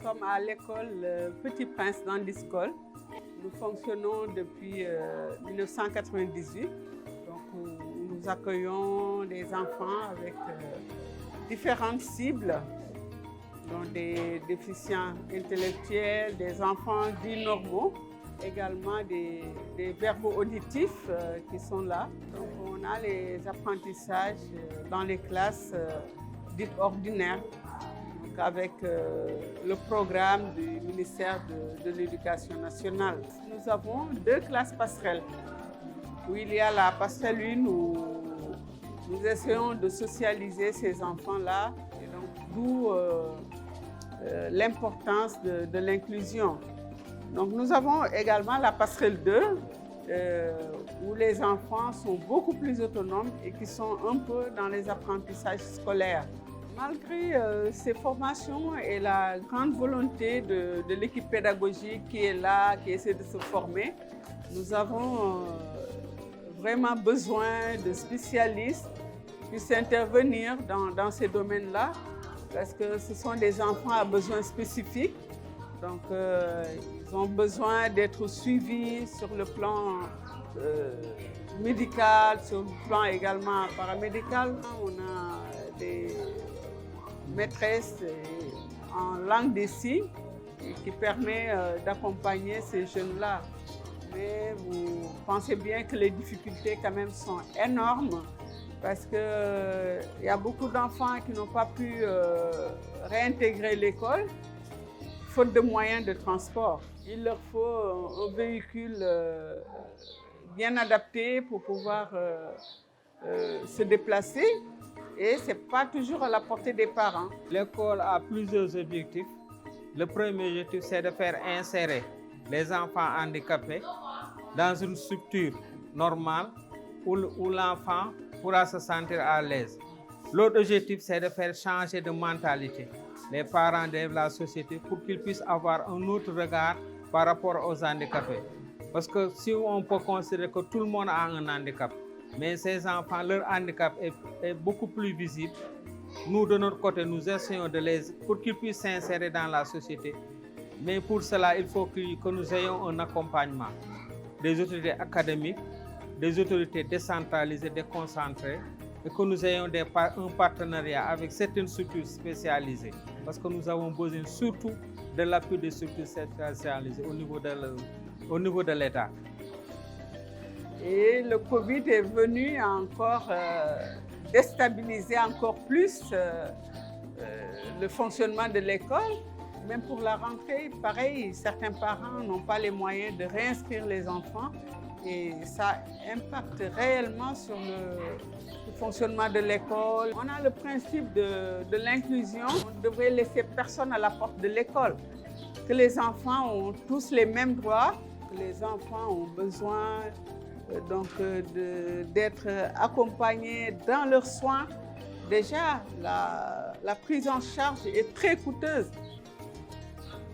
Nous sommes à l'école Petit Prince d'Andiscol. Nous fonctionnons depuis 1998. Donc, nous accueillons des enfants avec différentes cibles, donc des déficients intellectuels, des enfants dits normaux, également des verbo-auditifs qui sont là. Donc, on a les apprentissages dans les classes dites ordinaires, donc avec le programme du ministère de l'Éducation nationale. Nous avons 2 classes passerelles, où il y a la passerelle 1 où nous essayons de socialiser ces enfants-là, et donc d'où l'importance de l'inclusion. Donc nous avons également la passerelle 2 où les enfants sont beaucoup plus autonomes et qui sont un peu dans les apprentissages scolaires. Malgré ces formations et la grande volonté de l'équipe pédagogique qui est là, qui essaie de se former, nous avons vraiment besoin de spécialistes qui puissent intervenir dans ces domaines-là, parce que ce sont des enfants à besoins spécifiques. Donc, ils ont besoin d'être suivis sur le plan médical, sur le plan également paramédical. On a des maîtresses en langue des signes qui permet d'accompagner ces jeunes-là. Mais vous pensez bien que les difficultés quand même sont énormes, parce qu'il y a beaucoup d'enfants qui n'ont pas pu réintégrer l'école, faute de moyens de transport. Il leur faut un véhicule bien adapté pour pouvoir se déplacer, et ce n'est pas toujours à la portée des parents. L'école a plusieurs objectifs. Le premier objectif, c'est de faire insérer les enfants handicapés dans une structure normale où l'enfant pourra se sentir à l'aise. L'autre objectif, c'est de faire changer de mentalité les parents de la société pour qu'ils puissent avoir un autre regard par rapport aux handicapés. Parce que si on peut considérer que tout le monde a un handicap, mais ces enfants, leur handicap est beaucoup plus visible. Nous, de notre côté, nous essayons pour qu'ils puissent s'insérer dans la société. Mais pour cela, il faut que nous ayons un accompagnement des autorités académiques, des autorités décentralisées, déconcentrées, et que nous ayons un partenariat avec certaines structures spécialisées. Parce que nous avons besoin surtout de l'appui des structures spécialisées au niveau de l'État. Et le Covid est venu encore déstabiliser encore plus le fonctionnement de l'école. Même pour la rentrée, pareil, certains parents n'ont pas les moyens de réinscrire les enfants, et ça impacte réellement sur le fonctionnement de l'école. On a le principe de l'inclusion. On ne devrait laisser personne à la porte de l'école. Que les enfants ont tous les mêmes droits, que les enfants ont besoin d'être accompagnés dans leurs soins. Déjà, la prise en charge est très coûteuse.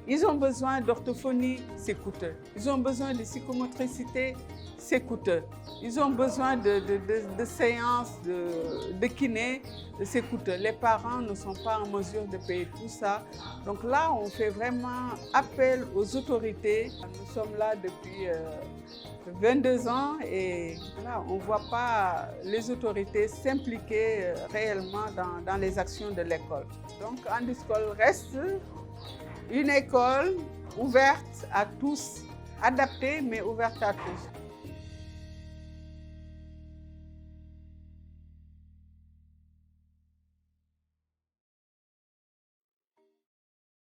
Ils ont besoin d'orthophonie, c'est coûteux. Ils ont besoin de psychomotricité, c'est coûteux. Ils ont besoin de séances de kiné, c'est coûteux. Les parents ne sont pas en mesure de payer tout ça. Donc là, on fait vraiment appel aux autorités. Nous sommes là depuis 22 ans et là, on ne voit pas les autorités s'impliquer réellement dans les actions de l'école. Donc Andiscol reste une école ouverte à tous, adaptée mais ouverte à tous.